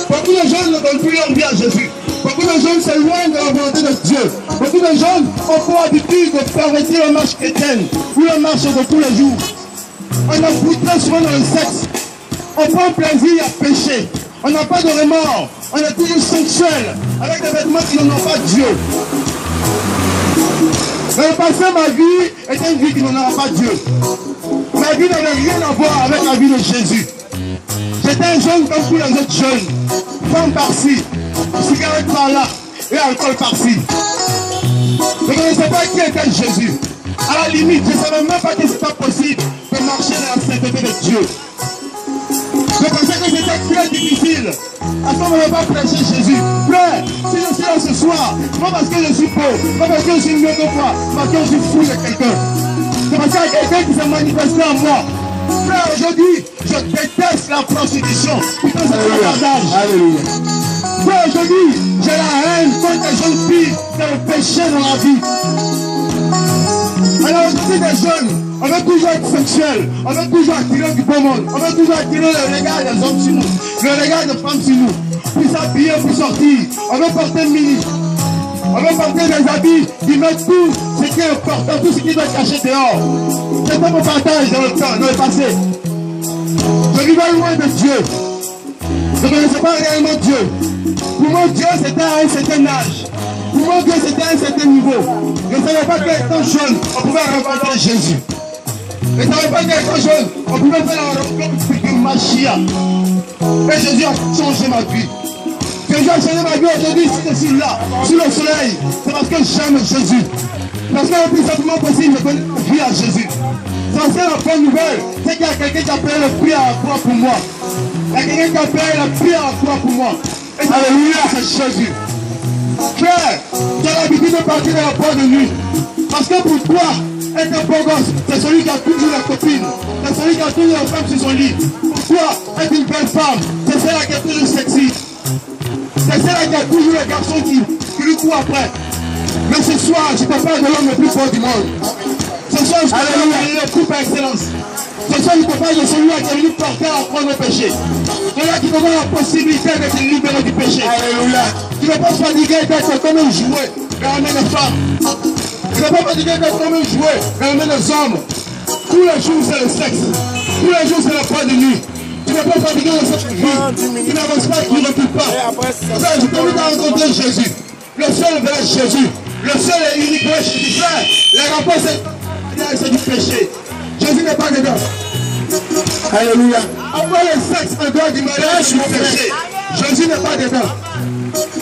Beaucoup de jeunes ne donnent plus leur vie à Jésus. Beaucoup de jeunes s'éloignent de la volonté de Dieu. Beaucoup de jeunes ont pour habitude de pervertir la marche chrétienne ou la marche de tous les jours. On a très souvent dans le sexe. On prend plaisir à pécher. On n'a pas de remords. On est toujours sensuel avec des vêtements qui n'en ont pas Dieu. Dans le passé, ma vie était une vie qui n'en aura pas Dieu. Ma vie n'avait rien à voir avec la vie de Jésus. J'étais un jeune comme tous les autres jeunes. Femme par-ci, cigarette par-là et alcool par-ci. Je ne connaissais pas qui était Jésus. À la limite, je ne savais même pas que ce n'était pas possible de marcher dans la sainteté de Dieu. Je pensais que c'était très difficile. À ce moment, on ne va pas prêcher Jésus. Frère, si je suis là ce soir, pas parce que je suis pauvre, pas parce que je suis mieux que toi, parce que je suis fou de quelqu'un. C'est parce qu'il y a quelqu'un qui s'est manifesté en moi. Frère, aujourd'hui, je déteste la prostitution. Putain, c'est un bavardage. Alléluia. Frère, aujourd'hui, j'ai la haine contre les jeunes filles qui ont péché dans la vie. Alors, aujourd'hui, des jeunes, on veut toujours être sexuel, on veut toujours attirer du beau monde, on veut toujours attirer le regard des hommes sur nous, le regard des femmes sur nous, pour s'habiller, pour sortir, on veut porter mini, on veut porter des habits qui mettent tout ce qui est important, tout ce qui doit être caché dehors. C'est pas mon partage dans le temps, dans le passé. Je vivais loin de Dieu. Je ne connaissais pas réellement Dieu. Pour moi, Dieu, c'était à un certain âge. Pour moi, Dieu, c'était à un certain niveau. Je ne savais pas qu'étant jeune, on pouvait rencontrer Jésus. Je ne savais pas qu'étant jeune, on pouvait faire la rencontre de Machia. Et Jésus a changé ma vie. Jésus a changé ma vie aujourd'hui, si je suis là, sous le soleil. C'est parce que j'aime Jésus. Parce que le plus simplement possible, je connais la vie à Jésus. C'est la bonne nouvelle, c'est qu'il y a quelqu'un qui a payé le prix à la croix pour moi. Il y a quelqu'un qui a payé le prix à la croix pour moi. Et alléluia, c'est Jésus. Frère, tu as l'habitude de partir dans la boîte de nuit. Parce que pour toi, être un beau gosse, c'est celui qui a toujours la copine. C'est celui qui a toujours la femme sur son lit. Pour toi, être une belle femme, c'est celle qui est toujours sexy. C'est celle qui a toujours les garçons qui lui courent après. Mais ce soir, je te parle de l'homme le plus fort du monde. Ce soir, je te parle de le couple par excellence. Ce soir, je te parle de celui qui est venu porter à la croix nos péchés. Celui qui te donne la possibilité de te libérer du péché. Alléluia. Tu ne peux pas fatiguer d'être comme un jouet dans la main des femmes. Tu ne peux pas fatiguer d'être comme un jouet dans la main des hommes. Tous les jours, c'est le sexe. Tous les jours, c'est la croix de nuit. Tu ne peux pas fatiguer de cette vie. Tu n'avances pas, tu ne recules pas. Je t'invite à rencontrer Jésus. Le seul vrai Jésus. Le seul et unique vrai Jésus. Frère, la réponse c'est du péché. Jésus n'est pas dedans. Alléluia. Après le sexe en dehors du mariage, c'est du péché. Jésus n'est pas dedans.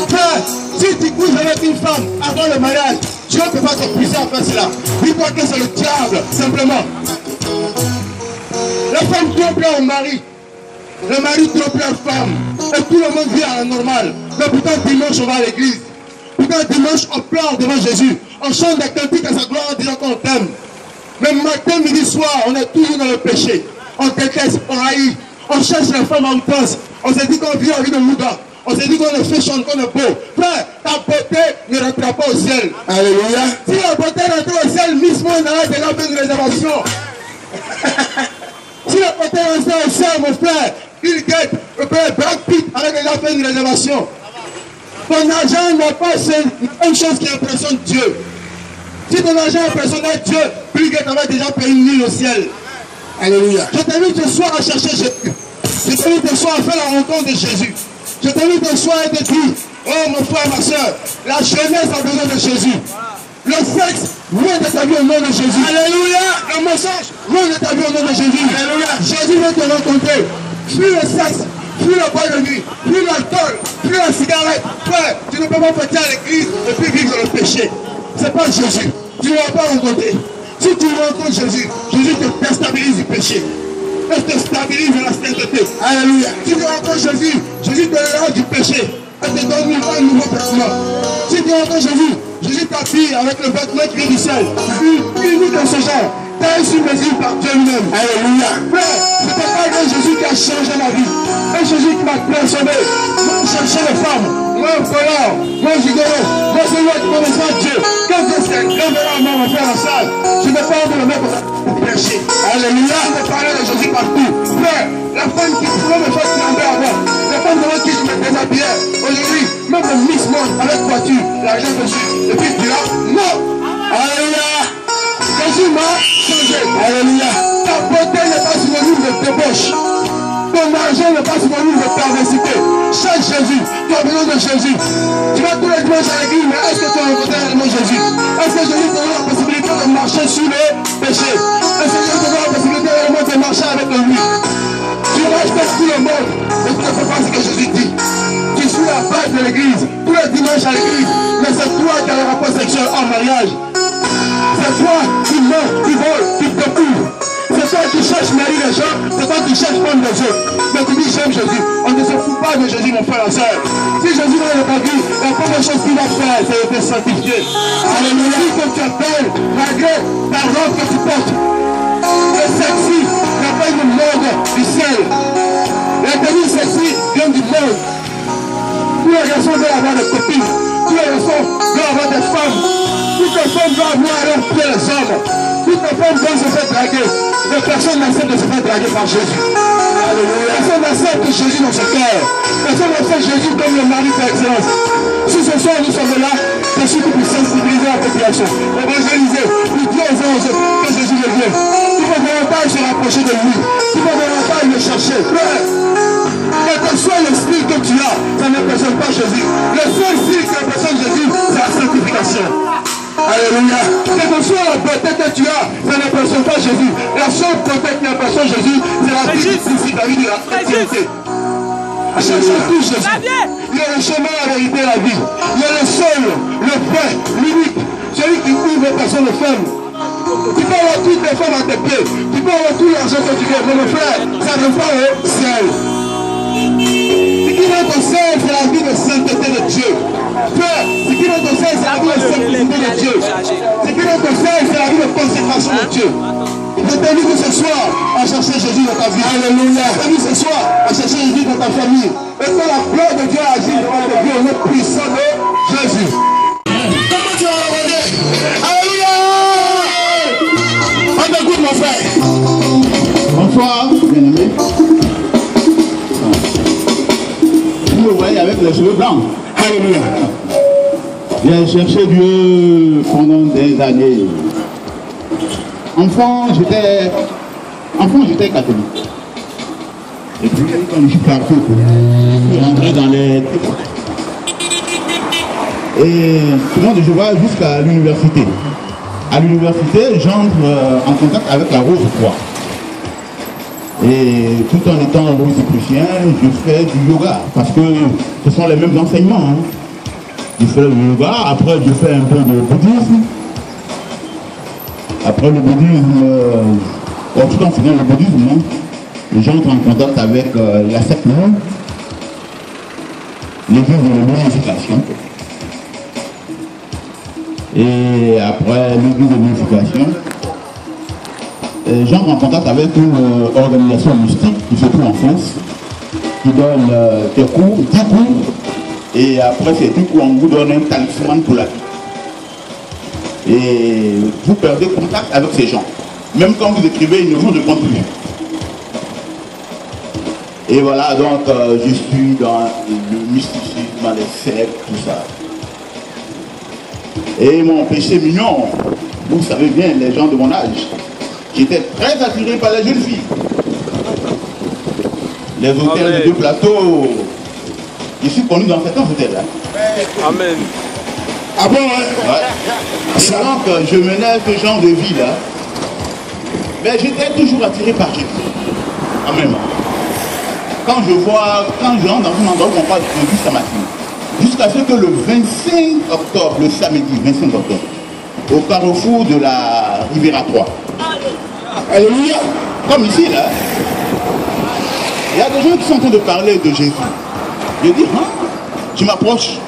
Frère, si tu couches avec une femme avant le mariage, Dieu ne peut pas te pousser à faire cela. Dis-toi que c'est le diable, simplement. La femme trompe au mari. Le mari trompe la femme. Et tout le monde vit à la normale. Mais pourtant, dimanche, on va à l'église. Pourtant, dimanche, on pleure devant Jésus. On chante des cantiques à sa gloire en disant qu'on t'aime. Mais matin, midi, soir, on est toujours dans le péché. On déteste, on haït. On cherche les femmes en outrance. On se dit qu'on vit la vie de Louda. On se dit qu'on est fait chanter, qu'on est beau. Frère, ta beauté ne rentrera pas au ciel. Alléluia. Si la beauté rentre au ciel, Miss Monde a déjà fait une réservation. Si la beauté rentre au ciel, mon frère, il guette. Le père Brad Pitt avait déjà fait une réservation. Ton argent n'est pas une chose qui impressionne Dieu. Si ton argent impressionne Dieu, Bill Gates avait déjà payé une île au ciel. Alléluia. Je t'invite ce soir à chercher Jésus. Je t'invite ce soir à faire la rencontre de Jésus. Je t'invite ce soir à te dire, oh mon frère, ma soeur, la jeunesse a besoin de Jésus. Le sexe, loin de ta vie au nom de Jésus. Alléluia. Le mensonge, loin de ta vie au nom de Jésus. Alléluia. Jésus veut te rencontrer. Plus le sexe, plus le bois de nuit, plus l'alcool, plus la cigarette. Frère, tu ne peux pas fêter à l'église et puis vivre dans le péché. C'est pas Jésus. Tu ne vas pas rencontrer. Si tu rencontres Jésus, Jésus te déstabilise du péché. Il te stabilise dans la sainteté. Alléluia. Si tu rencontres Jésus, Jésus te lave du péché. Elle te donne un nouveau vêtement. Si tu rencontres Jésus, Jésus t'habille avec le vêtement qui vient du ciel. Unique dans ce genre. T'as reçu mesure par Dieu lui-même. Alléluia. Frère, je te parle d'un Jésus qui a changé ma vie. Un Jésus qui m'a transformé. Moi, chercher les femmes. Moi, un voleur. Moi, un gigolo. Moi, celui qui connaissait Dieu. Quand Dieu s'est révélé à moi, mon frère, en salle, je ne parle de le mettre pour pécher. Alléluia. Je te parle de Jésus partout. Frère, la femme qui pouvait me faire trembler avant. La femme devant qui je me déshabillais. Aujourd'hui, même le Miss Monde avec voiture, l'argent dessus. Et puis tu là, non. Alléluia. Jésus m'a changé. Alléluia. Ta beauté n'est pas synonyme de débauche. Ton argent n'est pas synonyme de perversité. Cherche Jésus. Tu as besoin de Jésus. Tu vas tous les dimanches à l'église, mais est-ce que tu as rencontré réellement Jésus? Est-ce que Jésus te donne la possibilité de marcher sur les péchés? Est-ce que Jésus te donne la possibilité réellement de marcher avec lui? Tu respectes tout le monde, mais tu ne fais pas ce que Jésus dit. Tu suis la base de l'église, tous les dimanches à l'église, mais c'est toi qui as le rapport sexuel en mariage. C'est toi qui mens, qui vole, qui te couvre. C'est toi qui cherches mari les gens, c'est toi qui cherches femme des autres. Mais tu dis j'aime Jésus. On ne se fout pas de Jésus, mon frère et soeur. Si Jésus va dans ta vie, la première chose qu'il va faire, c'est de te sanctifier. Alléluia. Si que tu es belle, malgré ta robe que tu portes, le sexy n'a pas une mode du ciel. La tenue sexy vient du monde. Tous les garçons veulent avoir des copines. Tous les garçons veulent avoir des femmes. Toutes les femmes doivent avoir à leur pied les hommes. Toutes les femmes doivent se faire draguer. Mais personne n'accepte de se faire draguer par Jésus. Alléluia. Personne n'accepte Jésus dans ce cœur. Personne n'accepte Jésus comme le mari par excellence. Si ce soir nous sommes là, c'est surtout pour sensibiliser la population. Évangéliser, pour dire aux anges que Jésus revient. Tu ne peux vraiment pas se rapprocher de lui. Tu ne peux vraiment pas le chercher. Frère, quel que soit le style que tu as, ça n'impressionne pas Jésus. Le seul style qui impressionne Jésus, c'est la sanctification. Alléluia. Quelle que soit la beauté que tu as, ça n'impressionne pas Jésus. La seule beauté qui impressionne Jésus, c'est la vie du David de la chrétienté. Cherchez tout Jésus. Il est le chemin, la vérité, la vie. Il est le seul, le vrai, l'unique. Celui qui ouvre personne ne ferme. Tu peux avoir toutes les femmes à tes pieds. Tu peux avoir tout l'argent que tu veux. Mais mon frère, ça ne va pas au ciel. Ce qui va au ciel, c'est la vie de sainteté de Dieu. Frère, ce qui va au ciel, c'est la vie de simplicité de Dieu. Ce qui va au ciel, c'est la vie de consécration de Dieu. Je t'invite ce soir à chercher Jésus dans ta vie. Alléluia. Je t'invite ce soir à chercher Jésus dans ta famille. Et que la gloire de Dieu agisse dans ta vie au nom puissant de Jésus. Comment tu vas l'aborder? Alléluia. On t'écoute mon frère. Bonsoir, bien-aimés. Vous me voyez avec les cheveux blancs. Alléluia. J'ai cherché Dieu pendant des années. Enfant, j'étais catholique. Et puis, quand je suis parti, je suis rentré dans les... Et tout le monde, je vois jusqu'à l'université. À l'université, j'entre en contact avec la Rose-Croix. Et tout en étant rosicrucien, je fais du yoga. Parce que ce sont les mêmes enseignements. Hein. Je fais le yoga, après je fais un peu de bouddhisme. Après le bouddhisme, tout en faisant le bouddhisme, hein, j'entre en contact avec la secte, l'église de l'unification. Et après l'église de l'unification, j'entre en contact avec une organisation mystique qui se trouve en France, qui donne des cours, 10 cours, et après ces 10 cours, on vous donne un talisman pour la vie. Et vous perdez contact avec ces gens. Même quand vous écrivez, ils ne vous répondent plus. Et voilà, donc je suis dans le mysticisme, dans les sectes, tout ça. Et mon péché mignon, vous savez bien, les gens de mon âge, j'étais très attiré par les jeunes filles. Les hôtels de deux plateaux, je suis connu dans certains hôtels. Amen. Ah bon, hein? Ouais. Et donc, je menais ce genre de vie là. Mais j'étais toujours attiré par Jésus. En même temps. Quand je rentre dans un endroit où on parle de Jésus, ça m'attire. Jusqu'à ce que le 25 octobre, le samedi 25 octobre, au carrefour de la Riviera 3. Alléluia. Comme ici, là, il y a des gens qui sont en train de parler de Jésus. Je dis, hein? Je m'approche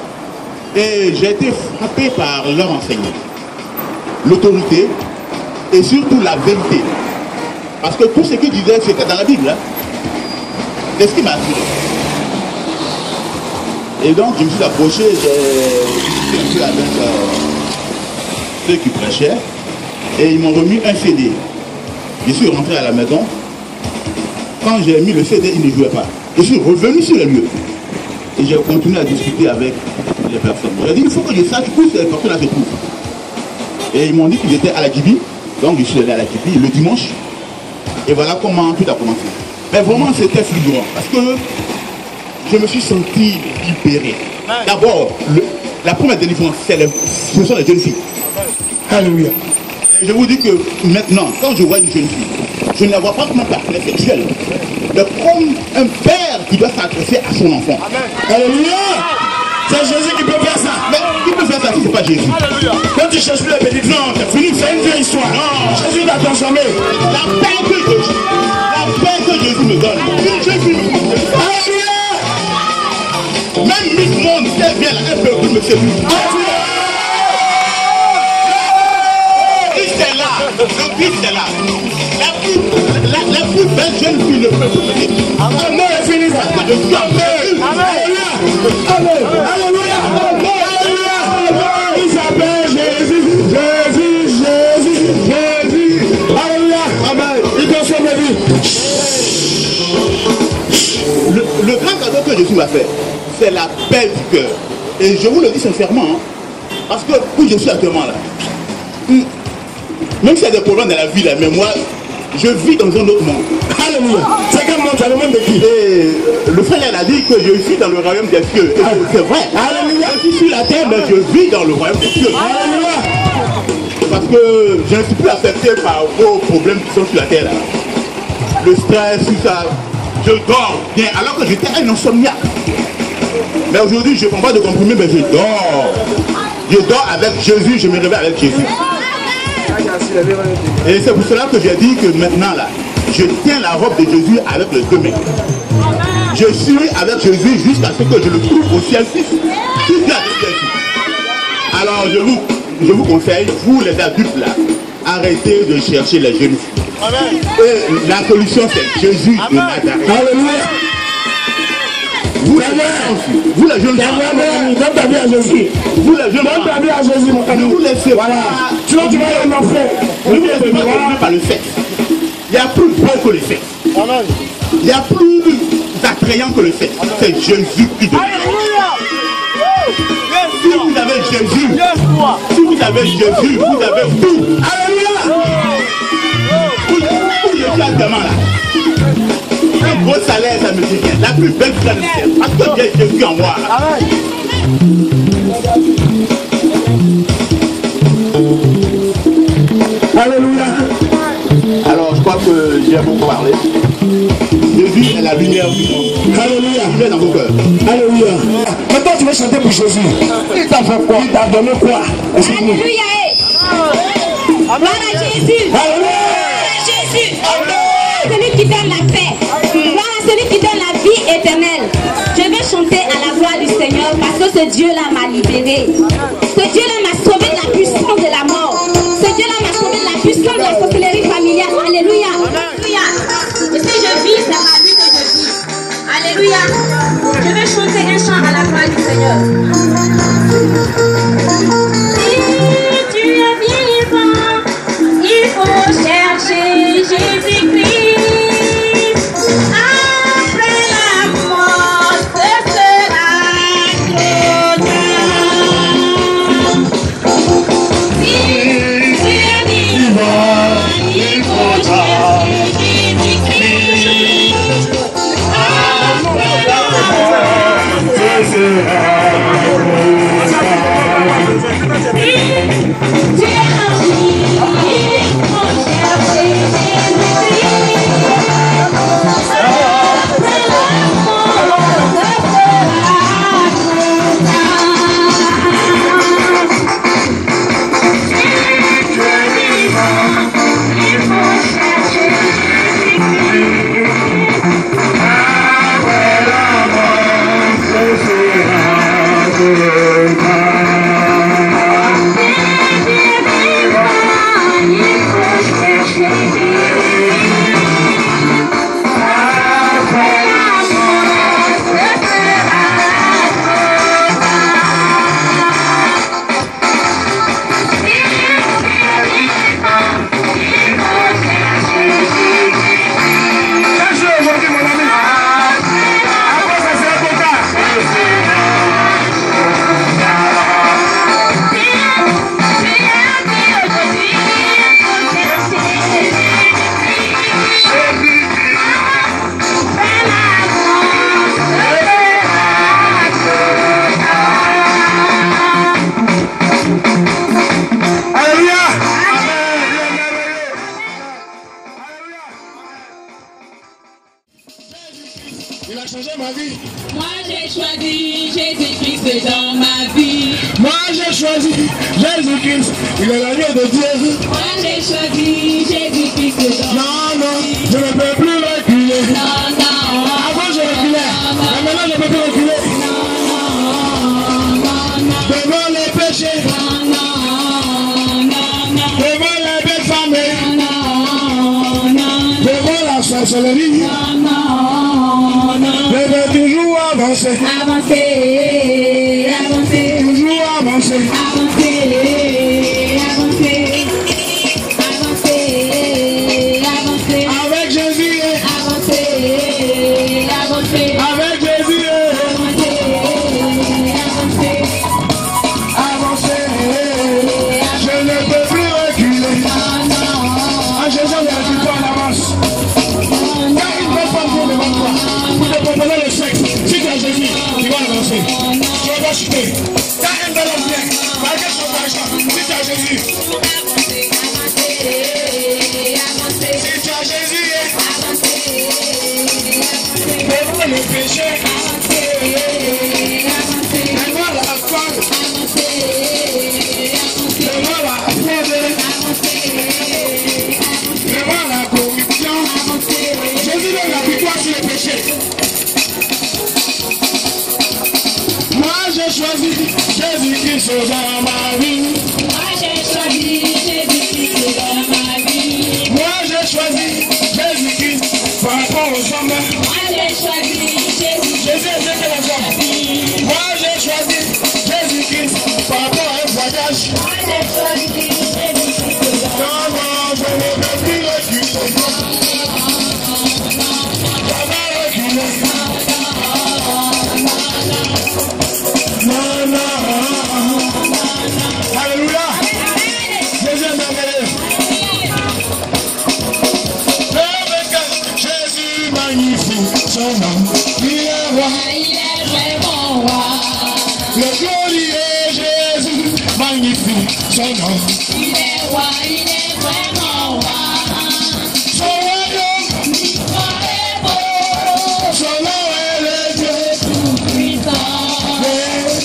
et j'ai été frappé par leur enseignement. L'autorité et surtout la vérité. Parce que tout ce qu'ils disaient, c'était dans la Bible. Hein? C'est ce qui m'a attiré. Et donc, je me suis approché, j'ai discuté un peu avec ceux qui prêchaient, et ils m'ont remis un CD. Je suis rentré à la maison. Quand j'ai mis le CD, il ne jouait pas. Je suis revenu sur le lieu. Et j'ai continué à discuter avec les personnes. J'ai dit, il faut que je sache où ces personnes-là se trouvent. Et ils m'ont dit qu'ils étaient à la Gibi. Donc, je suis allé à la Gibi le dimanche. Et voilà comment tout a commencé. Mais vraiment, c'était fulgurant. Parce que je me suis senti libéré. D'abord, la première délivrance, ce sont les jeunes filles. Alléluia. Et je vous dis que maintenant, quand je vois une jeune fille, je ne la vois pas comme un partenaire sexuel, mais comme un père qui doit s'adresser à son enfant. Alléluia. C'est Jésus qui peut faire ça. Mais qui peut faire ça si ce n'est pas Jésus? Alléluia. Quand tu cherches plus les petites, non, c'est fini, c'est une vieille histoire. Non. Jésus t'a transformé. La paix que Jésus me donne. Alléluia. Même Miss Monde, si elle vient là, elle peut plus me séduire. Christ est là. Le Christ est là. La plus belle jeune fille ne peut plus me séduire. Amen. C'est fini ça. Je suis en paix. Alléluia. Alléluia. Alléluia. Il s'appelle Jésus. Jésus. Jésus. Jésus. Alléluia. Amen. Il transforme la vie. Le grand cadeau que Jésus m'a fait, c'est la paix du cœur. Et je vous le dis sincèrement, hein, parce que où je suis actuellement là, même s'il y a des problèmes dans la vie là, mais moi, je vis dans un autre monde. Alléluia. C'est quel monde? C'est le monde de qui? Et le frère il a dit que je suis dans le royaume des cieux. Et c'est vrai. Alléluia. Je suis sur la terre, mais je vis dans le royaume des cieux. Alléluia. Parce que je ne suis plus affecté par vos problèmes qui sont sur la terre là. Le stress, tout ça. Je dors bien, alors que j'étais un insomniaque. Mais aujourd'hui, je ne prends pas de comprimés, mais je dors. Je dors avec Jésus, je me réveille avec Jésus. Et c'est pour cela que j'ai dit que maintenant, là, je tiens la robe de Jésus avec les deux mains. Je suis avec Jésus jusqu'à ce que je le trouve au ciel 6. Alors, je vous conseille, vous les adultes, là, arrêtez de chercher les jeunes filles. Et la solution, c'est Jésus de Nazareth. Alléluia. Vous les jeunes filles, donne ta vie à Jésus. vous les jeunes Donne ta filles, vie à Jésus, mon ami. ne vous laissez Voilà. pas. Sinon, tu vas aller en enfer. Ne vous laissez pas dominer par le sexe. Il n'y a plus beau que le sexe. Il n'y a plus attrayant que le sexe. C'est Jésus qui donne. Si vous avez Jésus, vous avez tout. Alléluia. Où je suis actuellement là. Un gros salaire, ça me dit rien. La plus belle planète, parce que j'ai Jésus en moi. Là. Alléluia. Alors, je crois que j'ai beaucoup parlé. Jésus est la lumière du monde. Alléluia. Il est dans vos cœurs. Alléluia. Maintenant, tu vas chanter pour Jésus. Il t'a fait quoi? Il t'a donné quoi? Alléluia. Voilà Jésus. Alléluia. Jésus. Celui qui donne la paix. Voilà celui qui donne la vie éternelle. Je vais chanter à la voix du Seigneur parce que ce Dieu-là m'a libéré. Ce Dieu-là m'a sauvé de la puissance de la mort. Ce Dieu-là m'a sauvé de la puissance de la sorcellerie familiale. Alléluia. Alléluia. Et si je vis, c'est ma vie que je vis. Alléluia. Je vais chanter un chant à la voix du Seigneur. Si tu es vivant, il faut chercher Jésus-Christ. Après la mort, ce sera trop tard. Si tu es vivant, il faut Il a changé ma vie. Moi j'ai choisi Jésus-Christ dans ma vie. Moi j'ai choisi Jésus-Christ. Il est l'agneau de Dieu. Moi j'ai choisi Jésus-Christ dans ma vie. Non, je ne peux plus reculer. Non. Avant je reculais, mais maintenant je ne peux plus reculer. Non. Devant les péchés, devant les belles femmes, devant la sorcellerie, je vais toujours avancer. Toujours avancer. Avec Jésus. Avec Jésus. Avancer. Je ne peux plus reculer. En Jésus, il y a du temps en avance. Il y a une belle femme qui est devant toi. Pour te proposer le sexe. Si tu as Jésus, tu vas avancer. Tu vas chuter. Il y a un bel homme bien. Malgré son argent. Si tu as Jésus. Si tu as Jésus. Devant le péché. Devant la femme. Devant la fraude. Devant la corruption. Jésus donne la victoire sur le péché. Moi j'ai choisi Jésus-Christ dans ma vie. Moi j'ai choisi Jésus-Christ dans ma vie. Moi j'ai choisi Jésus-Christ par rapport aux hommes. Moi j'ai choisi Jésus-Christ. Jésus est mieux que les hommes. Moi j'ai choisi Jésus-Christ par rapport à un voyage. Moi j'ai choisi Jésus-Christ dans ma vie. Non, je ne peux plus reculer. Je vais reculer. Non. Alléluia. Jésus est merveilleux. Jésus magnifique, son nom, il est roi. Il est vraiment roi. Le glorieux Jésus magnifique, son nom. Il est roi, il est vraiment roi. Son royaume, L'histoire est beau. son nom est le Dieu Puissant.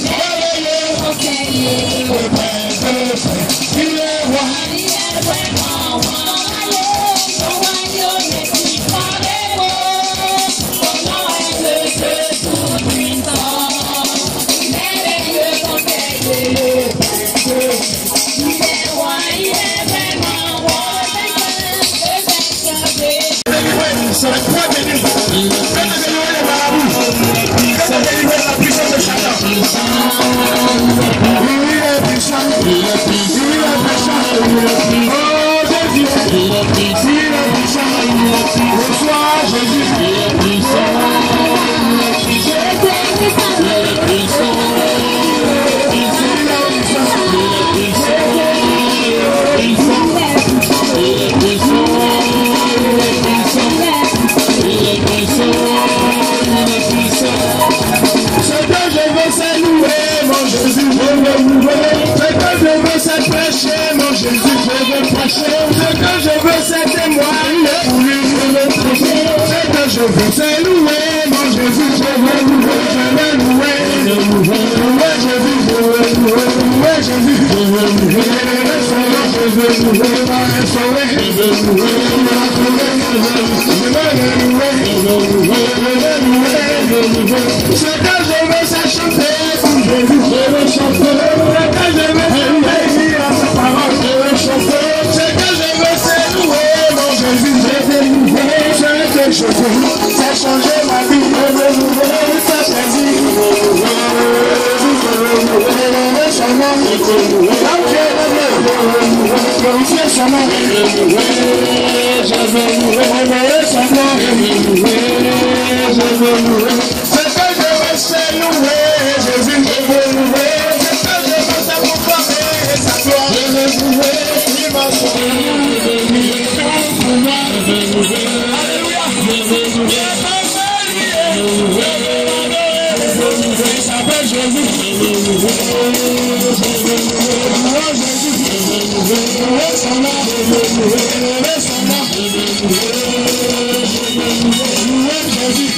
merveilleux. Conseiller. Le Père, il est roi. Il est vraiment roi. Son royaume est l'histoire est beau. Son nom est le Dieu tout-puissant. Merveilleux conseiller. Il est roi, il est vraiment roi. C'est la croix de Dieu. Faites délivrer les marabouts. Faites délivrer la puissance de Satan. Il est puissant. Il est puissant. Oh Jésus. Il est puissant. Reçois Jésus. Il est puissant. Ce que je veux c'est louer mon Jésus, je veux louer. Ce que je veux c'est prêcher mon Jésus, je veux prêcher. Ce que je veux c'est témoigner pour lui, je veux prêcher. Ce que je veux c'est louer mon Jésus, je veux louer. Je veux louer, louer Jésus, je veux louer. Louer Jésus, je veux louer. Je veux louer, sauver, je veux louer. Ce que je veux c'est chanter pour Jésus, je veux chanter. Ce que je veux c'est obéir à sa parole, je veux chanter. Ce que je veux c'est louer mon Jésus, je veux louer. Ce que je veux c'est changer ma vie, je veux louer, c'est plaisir. Je veux louer son nom, je veux louer. Là où j'ai glorifier son nom, je veux louer son nom, je veux louer. Ce que je veux c'est louer Jésus, je veux louer. Ce que je veux c'est proclamer sa gloire, je veux louer. Il m'a sauvé, alléluia, je veux louer. Il s'appelle Jésus, je veux louer. Jésus, je veux louer son nom, je veux louer son nom, je veux louer Jésus,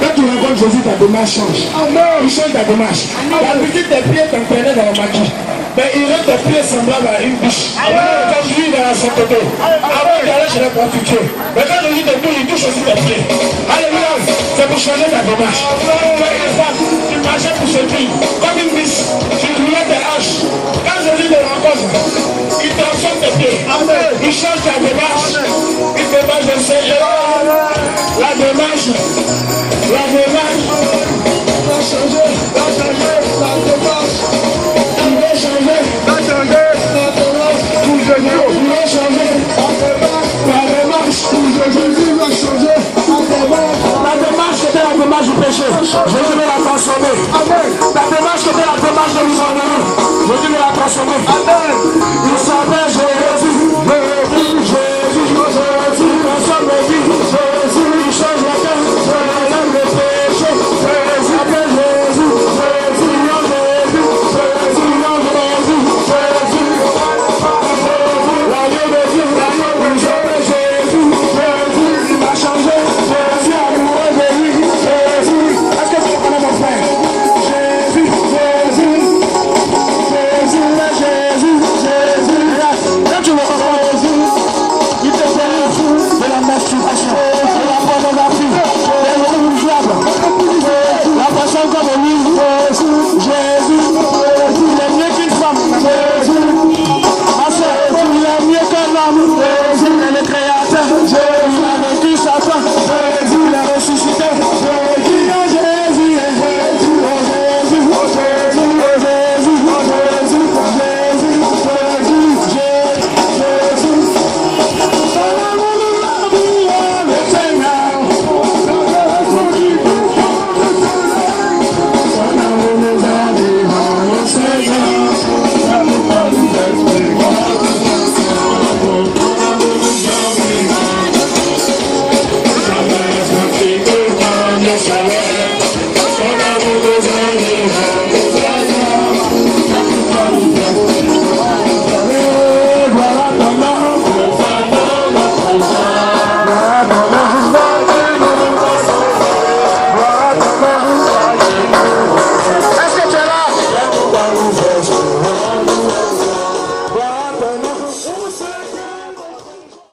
Quand tu rencontres Jésus, ta démarche change. Il change ta démarche. L'habitude des pieds t'entraînait dans le maquis. Mais il rend tes pieds semblables à une biche. Quand tu vis dans la sainteté, avant d'aller chez les prostituées. Mais quand Jésus te touche, il touche aussi tes pieds. Alléluia. C'est pour changer ta démarche. Tu marchais pour ce pays comme une biche. Tu roulais tes hanches. Quand Jésus te rencontre, il transforme tes pieds. Il change ta démarche. Il te marche de Seigneur. La démarche va changer, la démarche, il va changer, pour Jésus, il va changer, la démarche, pour Jésus va changer, la démarche c'était la démarche du péché. transformer. Je dis de la transformer. Ils sont bien gérés.